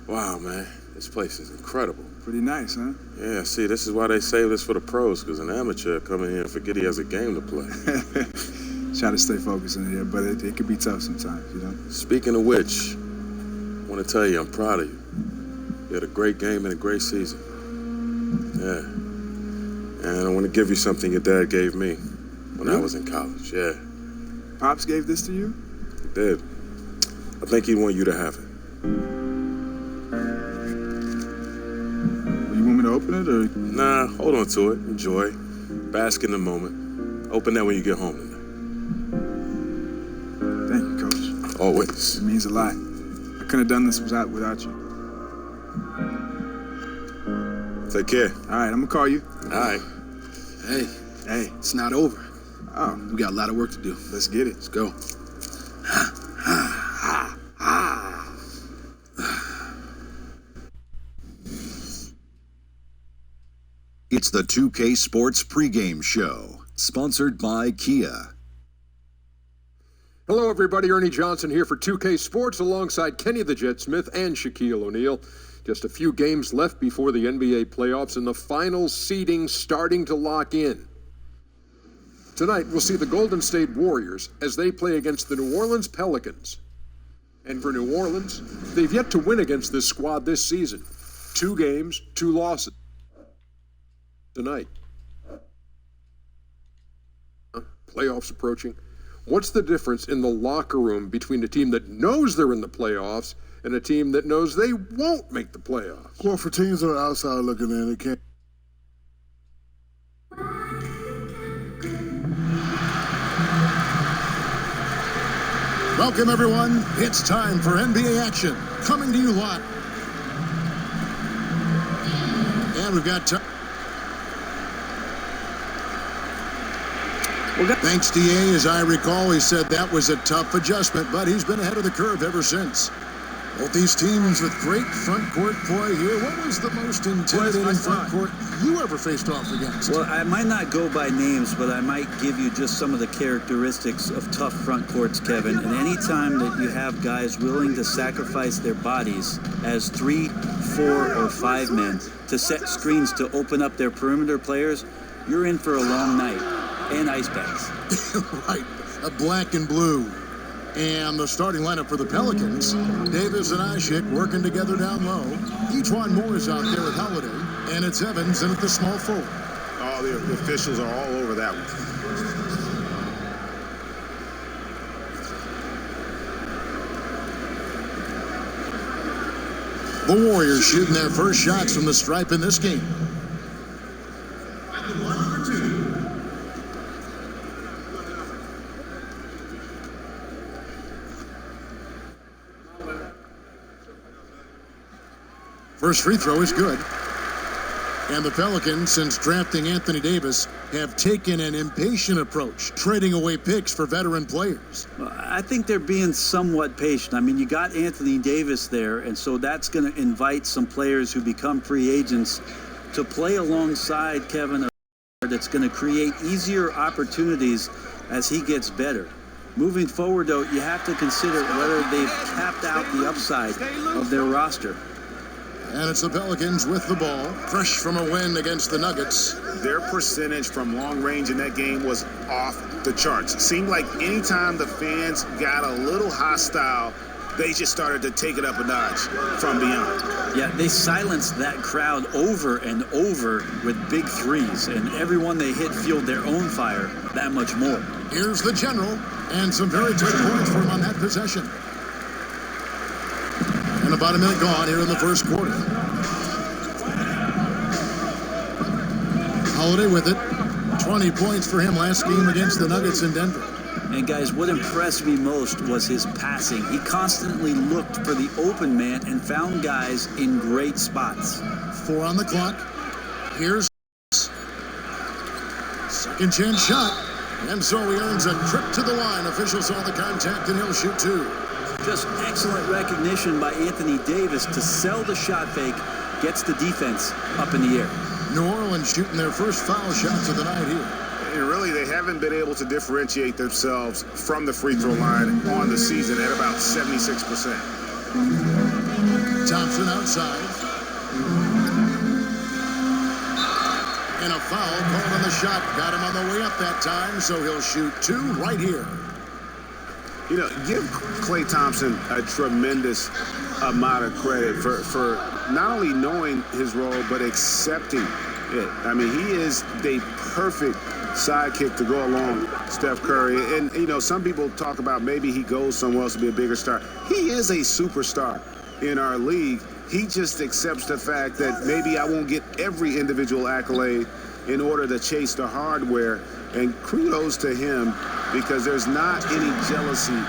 Wow, man. This place is incredible. Pretty nice, huh? Yeah, see, this is why they save this for the pros, because an amateur come in here and forget he has a game to play. Try to stay focused in here, but it can be tough sometimes, you know? Speaking of which, I want to tell you I'm proud of you. You had a great game and a great season. Yeah. And I want to give you something your dad gave me when I was in college, yeah. Pops gave this to you? He did. I think he want you to have it. You want me to open it, or? Nah, hold on to it. Enjoy. Bask in the moment. Open that when you get home tonight. Thank you, Coach. Always. It means a lot. I couldn't have done this without you. Take care. All right, I'm gonna call you. All right. Hey, it's not over. Oh, we got a lot of work to do. Let's get it. Let's go. It's the 2K Sports pregame show, sponsored by Kia. Hello, everybody. Ernie Johnson here for 2K Sports alongside Kenny the Jet Smith and Shaquille O'Neal. Just a few games left before the NBA playoffs and the final seeding starting to lock in. Tonight, we'll see the Golden State Warriors as they play against the New Orleans Pelicans. And for New Orleans, they've yet to win against this squad this season. 2 games, 2 losses. Tonight. Playoffs approaching. What's the difference in the locker room between a team that knows they're in the playoffs and a team that knows they won't make the playoffs? Well, for teams that are outside looking in, it can't. Welcome, everyone. It's time for NBA action, coming to you live. And we've got time. Thanks, DA. As I recall, he said that was a tough adjustment, but he's been ahead of the curve ever since. Both these teams with great front court play here. What was the most intimidating front court you ever faced off against? Well, I might not go by names, but I might give you just some of the characteristics of tough front courts, Kevin. And any time that you have guys willing to sacrifice their bodies as 3, 4, or 5 men to set screens to open up their perimeter players, you're in for a long night. And ice bags. Right, a black and blue. And the starting lineup for the Pelicans, Davis and Ishik working together down low. Ejuan Moore is out there with Holiday, and it's Evans in at the small forward. Oh, the officials are all over that one. The Warriors shooting their first shots from the stripe in this game. First free throw is good. And the Pelicans, since drafting Anthony Davis, have taken an impatient approach, trading away picks for veteran players. Well, I think they're being somewhat patient. I mean, you got Anthony Davis there, and so that's going to invite some players who become free agents to play alongside Kevin, that's going to create easier opportunities as he gets better. Moving forward, though, you have to consider whether they've capped out the upside of their roster. And it's the Pelicans with the ball, fresh from a win against the Nuggets. Their percentage from long range in that game was off the charts. It seemed like anytime the fans got a little hostile, they just started to take it up a notch from beyond. Yeah, they silenced that crowd over and over with big threes, and everyone they hit fueled their own fire that much more. Here's the general, and some very good points for him on that possession. And about a minute gone here in the first quarter. Holiday with it. 20 points for him last game against the Nuggets in Denver. And guys, what impressed me most was his passing. He constantly looked for the open man and found guys in great spots. 4 on the clock. Here's second chance shot. And so he earns a trip to the line. Officials saw the contact and he'll shoot 2. Just excellent recognition by Anthony Davis to sell the shot fake, gets the defense up in the air. New Orleans shooting their first foul shots of the night here. And really, they haven't been able to differentiate themselves from the free throw line on the season at about 76%. Thompson outside. And a foul called on the shot. Got him on the way up that time, so he'll shoot 2 right here. You know, give Klay Thompson a tremendous amount of credit for not only knowing his role, but accepting it. I mean, he is the perfect sidekick to go along Steph Curry. And, you know, some people talk about maybe he goes somewhere else to be a bigger star. He is a superstar in our league. He just accepts the fact that maybe I won't get every individual accolade in order to chase the hardware. And kudos to him, because there's not any jealousy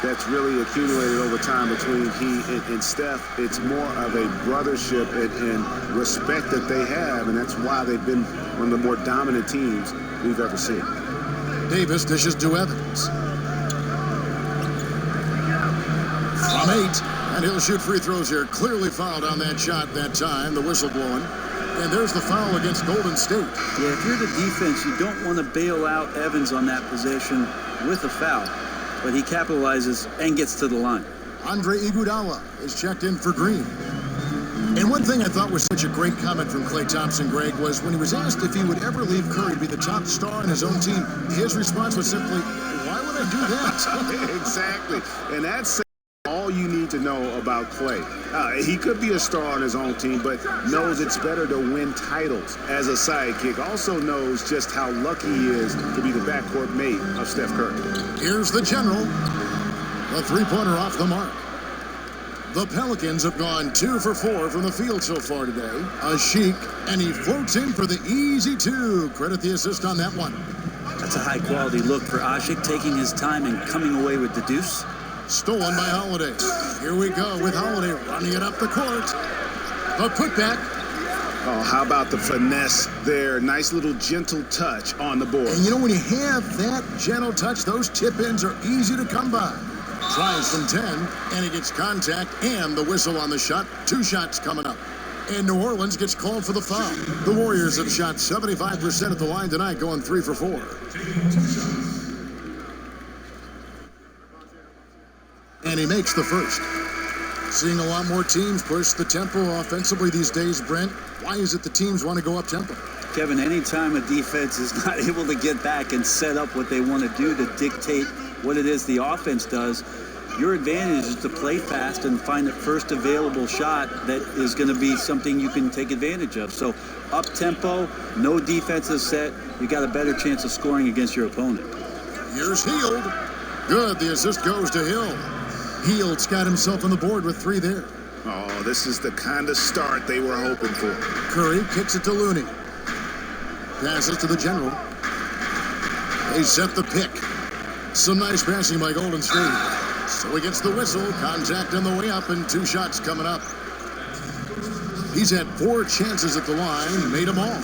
that's really accumulated over time between he and Steph. It's more of a brothership and respect that they have, and that's why they've been one of the more dominant teams we've ever seen. Davis dishes to Evans. From 8, and he'll shoot free throws here. Clearly fouled on that shot that time, the whistle blowing. And there's the foul against Golden State. Yeah, if you're the defense, you don't want to bail out Evans on that possession with a foul. But he capitalizes and gets to the line. Andre Iguodala is checked in for Green. And one thing I thought was such a great comment from Klay Thompson, Greg, was when he was asked if he would ever leave Curry to be the top star in his own team, his response was simply, why would I do that? Exactly. And that's all you need to know about Klay. He could be a star on his own team, but knows it's better to win titles as a sidekick. Also knows just how lucky he is to be the backcourt mate of Steph Curry. Here's the general. The three-pointer off the mark. The Pelicans have gone 2 for 4 from the field so far today. A Sheik, and he floats in for the easy 2. Credit the assist on that one. That's a high-quality look for Ashik, taking his time and coming away with the deuce. Stolen by Holiday. Here we go with Holiday running it up the court. The putback. Oh, how about the finesse there? Nice little gentle touch on the board. And you know, when you have that gentle touch, those tip-ins are easy to come by. Tries from 10, and he gets contact and the whistle on the shot. 2 shots coming up. And New Orleans gets called for the foul. The Warriors have shot 75% at the line tonight, going 3 for 4. And he makes the first. Seeing a lot more teams push the tempo offensively these days, Brent. Why is it the teams want to go up tempo? Kevin, anytime a defense is not able to get back and set up what they want to do to dictate what it is the offense does, your advantage is to play fast and find the first available shot that is going to be something you can take advantage of. So up tempo, no defensive set, you got a better chance of scoring against your opponent. Here's Hield. Good, the assist goes to Hill. Hield's got himself on the board with 3 there. Oh, this is the kind of start they were hoping for. Curry kicks it to Looney. Passes to the general. They set the pick. Some nice passing by Golden State. So he gets the whistle, contact on the way up, and 2 shots coming up. He's had 4 chances at the line, made them all.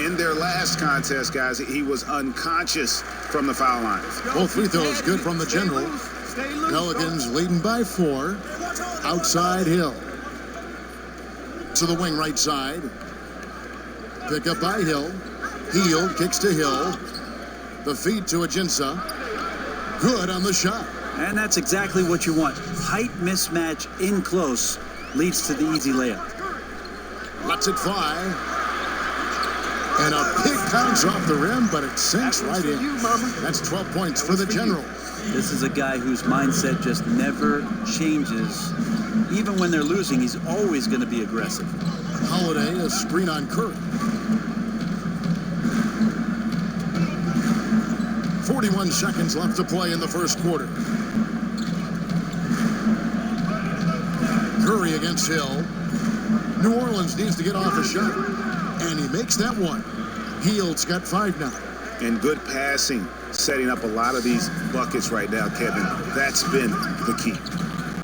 In their last contest, guys, he was unconscious from the foul line. Both free throws good from the general. Pelicans leading by 4. Outside Hill. To the wing right side. Pick up by Hill. Hield kicks to Hill. The feed to Ajinça. Good on the shot. And that's exactly what you want. Height mismatch in close leads to the easy layup. Lets it fly. And a big bounce off the rim, but it sinks right in. That's 12 points for the general. This is a guy whose mindset just never changes. Even when they're losing, he's always going to be aggressive. Holiday, a screen on Curry. 41 seconds left to play in the first quarter. Curry against Hill. New Orleans needs to get off a shot. And he makes that one. Hield's got 5 now. And good passing, setting up a lot of these buckets right now, Kevin. That's been the key.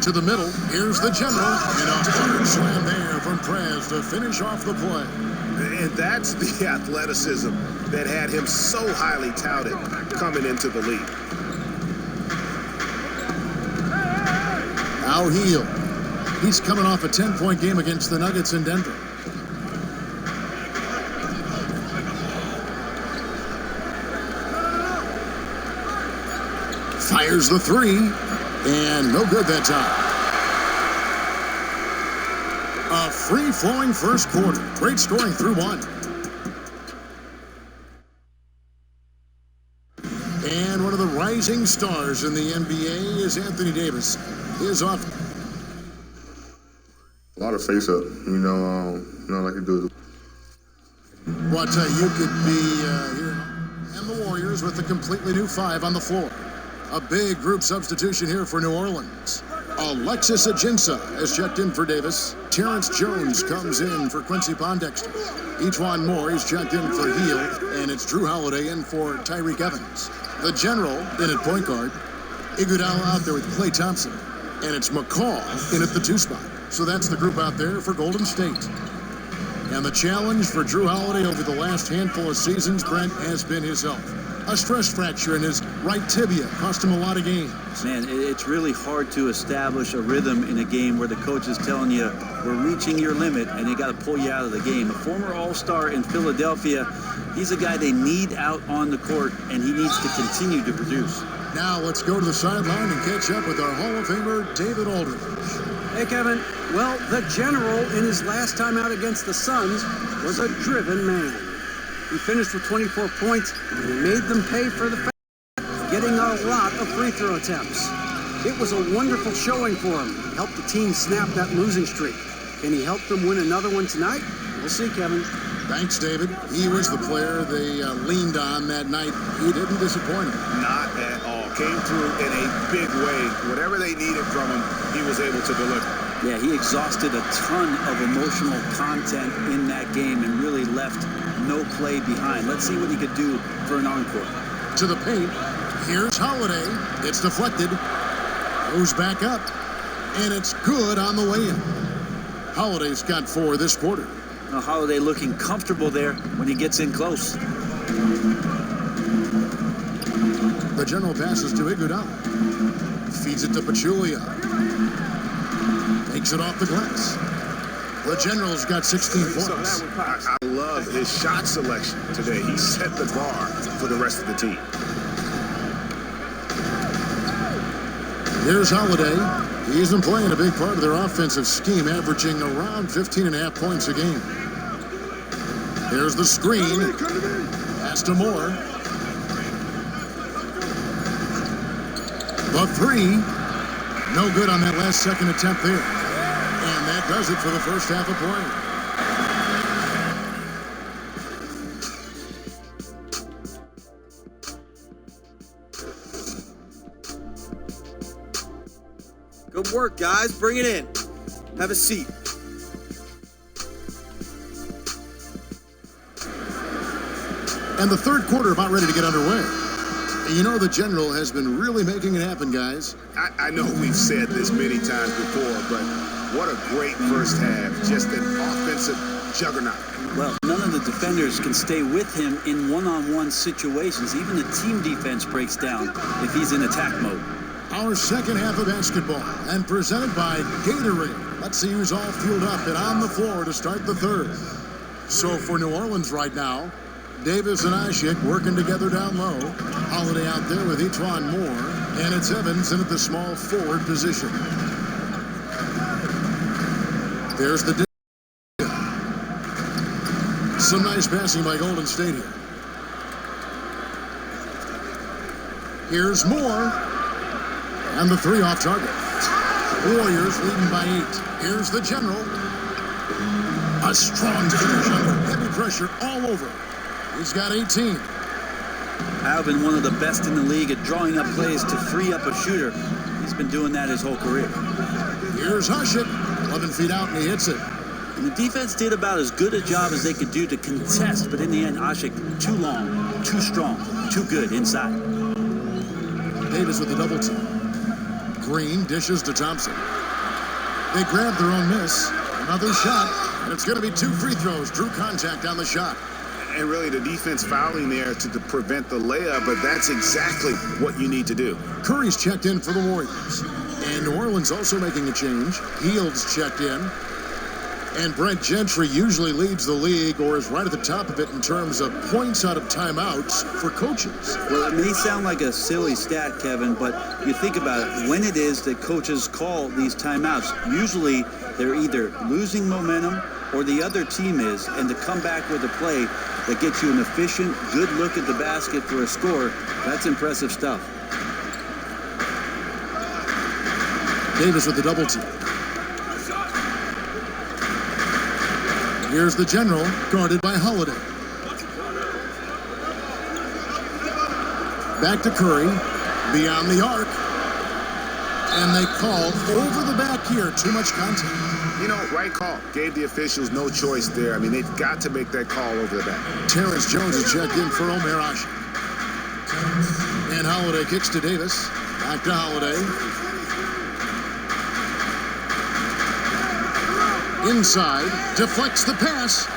To the middle, here's the general. And a hard slam there from Prez to finish off the play. And that's the athleticism that had him so highly touted coming into the league. Now Hield. He's coming off a 10-point game against the Nuggets in Denver. Fires the 3, and no good that time. A free-flowing first quarter. Great scoring through one. And one of the rising stars in the NBA is Anthony Davis. His off. A lot of face-up, like you do. Well, I tell you could be here. And the Warriors with a completely new five on the floor. A big group substitution here for New Orleans. Alexis Ajinça has checked in for Davis. Terrence Jones comes in for Quincy Pondexter. Ejuan Moore is checked in for Hield. And it's Drew Holiday in for Tyreke Evans. The general in at point guard. Iguodala out there with Klay Thompson. And it's McCaw in at the 2 spot. So that's the group out there for Golden State. And the challenge for Drew Holiday over the last handful of seasons, Brent, has been his health. A stress fracture in his right tibia cost him a lot of games. Man, it's really hard to establish a rhythm in a game where the coach is telling you we're reaching your limit and they got to pull you out of the game. A former All-Star in Philadelphia, he's a guy they need out on the court, and he needs to continue to produce. Now let's go to the sideline and catch up with our Hall of Famer, David Aldridge. Hey, Kevin. Well, the general in his last time out against the Suns was a driven man. He finished with 24 points, and he made them pay for the fact getting a lot of free throw attempts. It was a wonderful showing for him. He helped the team snap that losing streak. Can he help them win another one tonight? We'll see, Kevin. Thanks, David. He was the player they leaned on that night. He didn't disappoint them. Not at all. Came through in a big way. Whatever they needed from him, he was able to deliver. Yeah, he exhausted a ton of emotional content in that game and really left no play behind. Let's see what he could do for an encore. To the paint. Here's Holiday. It's deflected. Goes back up. And it's good on the way in. Holiday's got 4 this quarter. Holiday looking comfortable there when he gets in close. The general passes to Iguodala. Feeds it to Pachulia. Takes it off the glass. The general's got 16 points. I love his shot selection today. He set the bar for the rest of the team. Here's Holiday. He's been playing a big part of their offensive scheme, averaging around 15.5 points a game. Here's the screen. Pass to Moore. The 3. No good on that last second attempt there. And that does it for the first half of play. Good work, guys. Bring it in. Have a seat. And the third quarter about ready to get underway. You know the general has been really making it happen, guys. I know we've said this many times before, but what a great first half. Just an offensive juggernaut. Well, none of the defenders can stay with him in one-on-one situations. Even the team defense breaks down if he's in attack mode. Our second half of basketball, and presented by Gatorade. Let's see who's all fueled up and on the floor to start the third. So for New Orleans right now, Davis and Ashik working together down low. Holiday out there with Ejuan Moore. And it's Evans in at the small forward position. There's the... Some nice passing by Golden State here. Here's Moore. And the 3 off target. Warriors leading by 8. Here's the general. A strong finish under heavy pressure all over. He's got 18. Alvin, one of the best in the league at drawing up plays to free up a shooter. He's been doing that his whole career. Here's Ashik. 11 feet out and he hits it. And the defense did about as good a job as they could do to contest, but in the end, Ashik too long, too strong, too good inside. Davis with the double team. Green dishes to Thompson. They grab their own miss. Another shot, and it's going to be 2 free throws. Drew contact on the shot. And really the defense fouling there to prevent the layup, but that's exactly what you need to do. Curry's checked in for the Warriors. And New Orleans also making a change. Hield's checked in. And Brent Gentry usually leads the league or is right at the top of it in terms of points out of timeouts for coaches. Well, it may sound like a silly stat, Kevin, but you think about it. When it is that coaches call these timeouts, usually they're either losing momentum or the other team is, and to come back with a play that gets you an efficient, good look at the basket for a score, that's impressive stuff. Davis with the double team. Here's the general, guarded by Holiday. Back to Curry, beyond the arc. And they call over the back here, too much contact. You know, right call. Gave the officials no choice there. I mean, they've got to make that call over the back. Terrence Jones is checked in for Omeraj. And Holiday kicks to Davis. Back to Holiday. Inside, deflects the pass.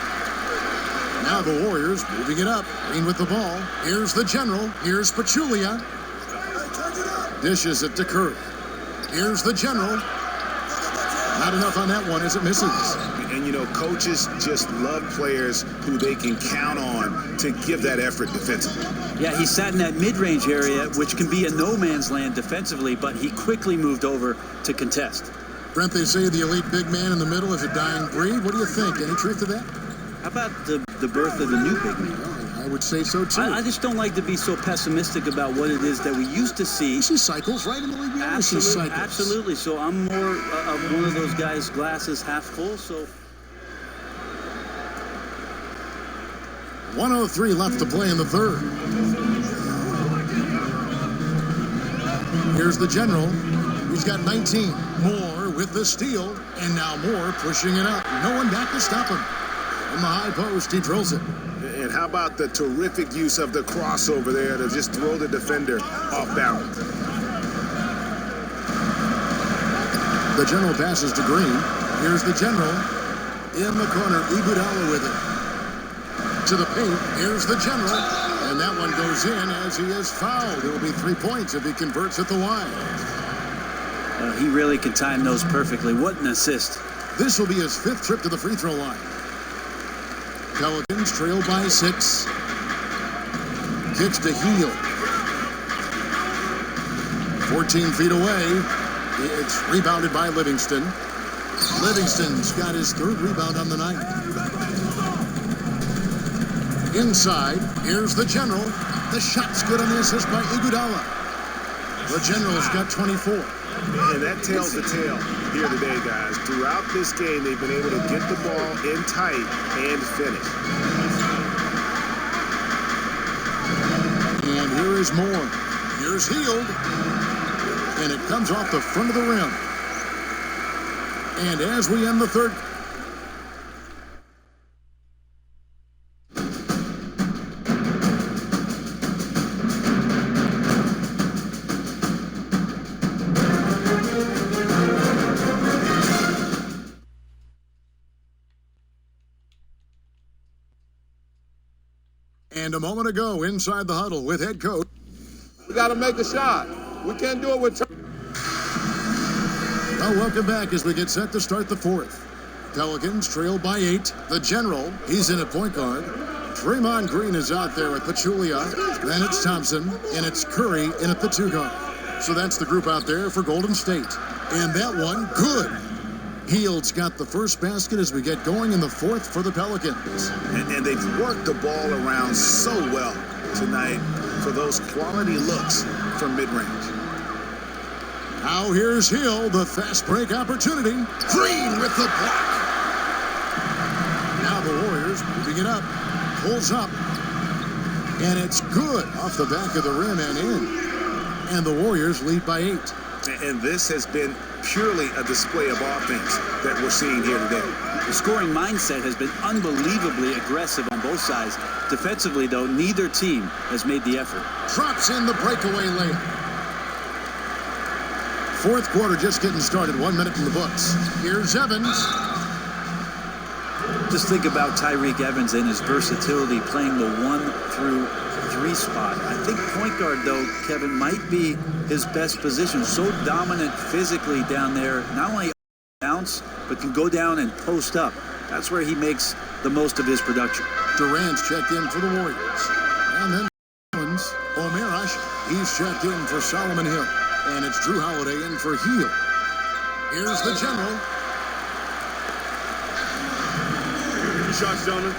Now the Warriors moving it up. Green with the ball. Here's the general. Here's Pachulia. Dishes it to Curry. Here's the general. Not enough on that one as it misses. And, you know, coaches just love players who they can count on to give that effort defensively. Yeah, he sat in that mid-range area, which can be a no-man's land defensively, but he quickly moved over to contest. Brent, they say the elite big man in the middle is a dying breed. What do you think? Any truth to that? How about the birth of the new big man? I would say so, too. I just don't like to be so pessimistic about what it is that we used to see. You see cycles, right, in the league? We always see cycles. Absolutely. So I'm more of one of those guys, glasses half full. So 1:03 left to play in the third. Here's the general. He's got 19. Moore with the steal, and now Moore pushing it up. No one back to stop him. From the high post, he drills it. And how about the terrific use of the crossover there to just throw the defender off balance? The general passes to Green. Here's the general. In the corner, Iguodala with it. To the paint, here's the general. And that one goes in as he is fouled. It'll be 3 points if he converts at the line. He really can time those perfectly. What an assist. This will be his 5th trip to the free throw line. Pelicans trail by 6. Kicks to Heel. 14 feet away. It's rebounded by Livingston. Livingston's got his 3rd rebound on the night. Inside, here's the general. The shot's good on the assist by Iguodala. The general's got 24. And that tells the tale here today, guys. Throughout this game, they've been able to get the ball in tight and finish. And here is Moore. Here's Hield. And it comes off the front of the rim. And as we end the third... And a moment ago, inside the huddle with head coach. We got to make a shot. We can't do it with... Well, welcome back as we get set to start the 4th. Pelicans trail by 8. The general, he's in at point guard. Draymond Green is out there with Pachulia. Then it's Thompson, and it's Curry in at the 2 guard. So that's the group out there for Golden State. And that one, good. Hield's got the first basket as we get going in the 4th for the Pelicans. And they've worked the ball around so well tonight for those quality looks from mid-range. Now here's Hill, the fast break opportunity. Green with the block. Now the Warriors moving it up. Pulls up. And it's good off the back of the rim and in. And the Warriors lead by 8. And this has been purely a display of offense that we're seeing here today. The scoring mindset has been unbelievably aggressive on both sides. Defensively, though, neither team has made the effort. Drops in the breakaway layup. 4th quarter just getting started. 1 minute in the books. Here's Evans. Just think about Tyreek Evans and his versatility playing the 1 through 3 spot. I think point guard, though, Kevin, might be his best position. So dominant physically down there, not only bounce, but can go down and post up. That's where he makes the most of his production. Durant's checked in for the Warriors. And then Omeraj, he's checked in for Solomon Hill. And it's Drew Holiday in for Heel. Here's the general. shots, gentlemen.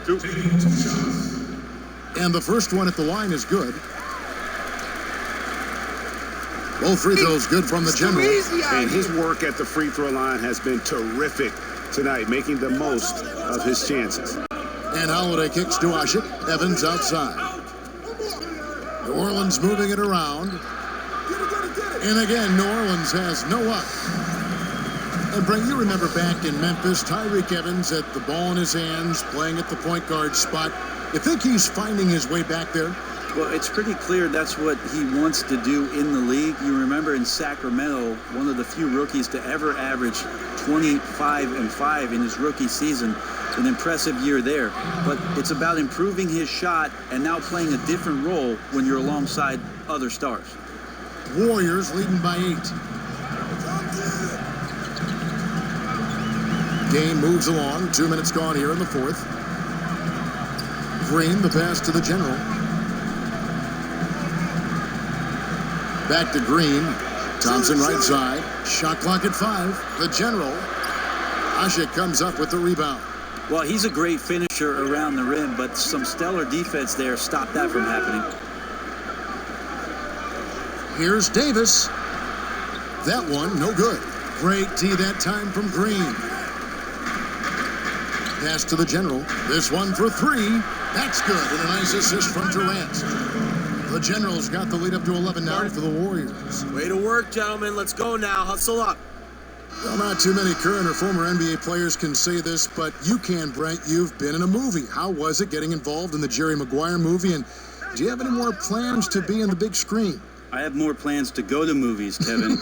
Two. And the first one at the line is good. Both free throws good from the general. And his work at the free throw line has been terrific tonight, making the most of his chances. And Holiday kicks to Ashik. Evans outside. New Orleans moving it around. And again, New Orleans has no luck. And Brent, you remember back in Memphis, Tyreek Evans at the ball in his hands, playing at the point guard spot. You think he's finding his way back there? Well, it's pretty clear that's what he wants to do in the league. You remember in Sacramento, one of the few rookies to ever average 25-5 in his rookie season. An impressive year there. But it's about improving his shot and now playing a different role when you're alongside other stars. Warriors leading by 8. Game moves along. 2 minutes gone here in the fourth. Green, the pass to the general. Back to Green. Thompson right side. Shot clock at 5. The general. Ashik comes up with the rebound. Well, he's a great finisher around the rim, but some stellar defense there stopped that from happening. Here's Davis. That one, no good. Great tee that time from Green. Pass to the general. This one for 3. That's good. And a nice assist from Durant. The general's got the lead up to 11 now for the Warriors. Way to work, gentlemen. Let's go now. Hustle up. Well, not too many current or former NBA players can say this, but you can, Brent. You've been in a movie. How was it getting involved in the Jerry Maguire movie? And do you have any more plans to be in the big screen? I have more plans to go to movies, Kevin,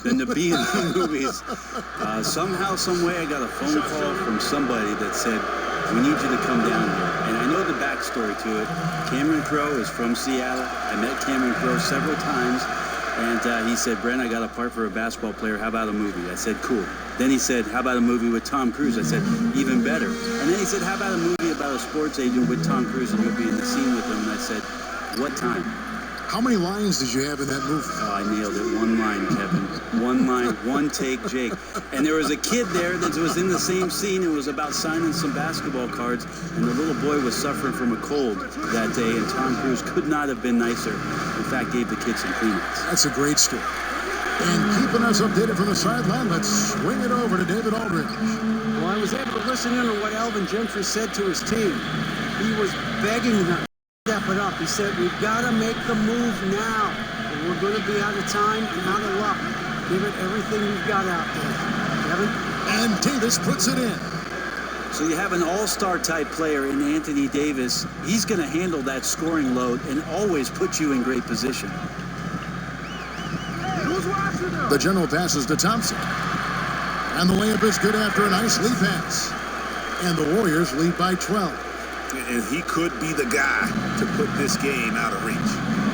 than to be in the movies. Somehow, some way, I got a phone call from somebody that said, we need you to come down here. And I know the backstory to it. Cameron Crowe is from Seattle. I met Cameron Crowe several times. And he said, Brent, I got a part for a basketball player. How about a movie? I said, cool. Then he said, how about a movie with Tom Cruise? I said, even better. And then he said, how about a movie about a sports agent with Tom Cruise and you'll be in the scene with him? And I said, what time? How many lines did you have in that movie? Oh, I nailed it. One line, Kevin. One line, one take, Jake. And there was a kid there that was in the same scene. It was about signing some basketball cards. And the little boy was suffering from a cold that day. And Tom Cruise could not have been nicer. In fact, gave the kid some Kleenex. That's a great story. And keeping us updated from the sideline, let's swing it over to David Aldridge. Well, I was able to listen in on what Alvin Gentry said to his team. He was begging them to step it up. He said, we've got to make the move now. Or we're going to be out of time and out of luck. Give it everything we've got out there. Kevin? And Davis puts it in. So you have an all-star type player in Anthony Davis. He's going to handle that scoring load and always put you in great position. The general passes to Thompson. And the layup is good after a nice lead pass. And the Warriors lead by 12. And he could be the guy to put this game out of reach.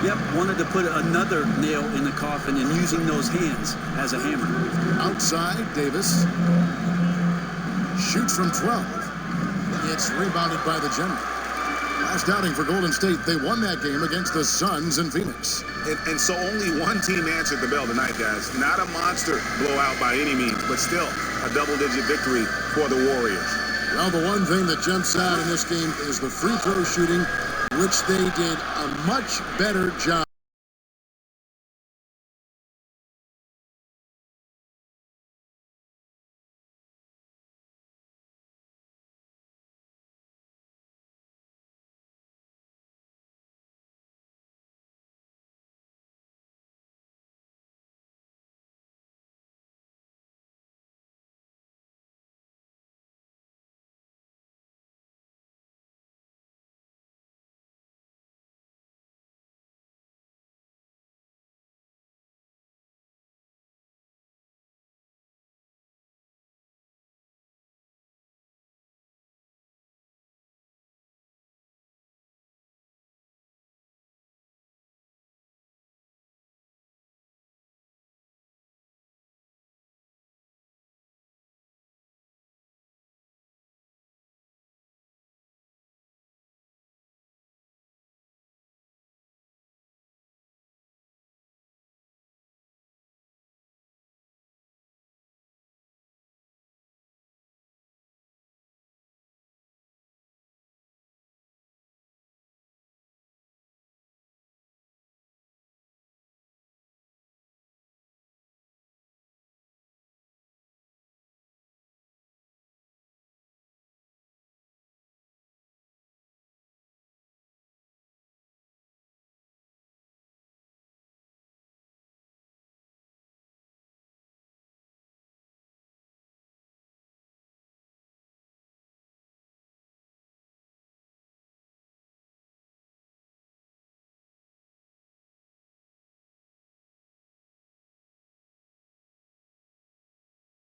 Yep, wanted to put another nail in the coffin and using those hands as a hammer. Outside, Davis shoots from 12. It's rebounded by the general. Last outing for Golden State, they won that game against the Suns in Phoenix. And so only one team answered the bell tonight, guys. Not a monster blowout by any means, but still a double-digit victory for the Warriors. Well, the one thing that jumps out in this game is the free throw shooting, which they did a much better job.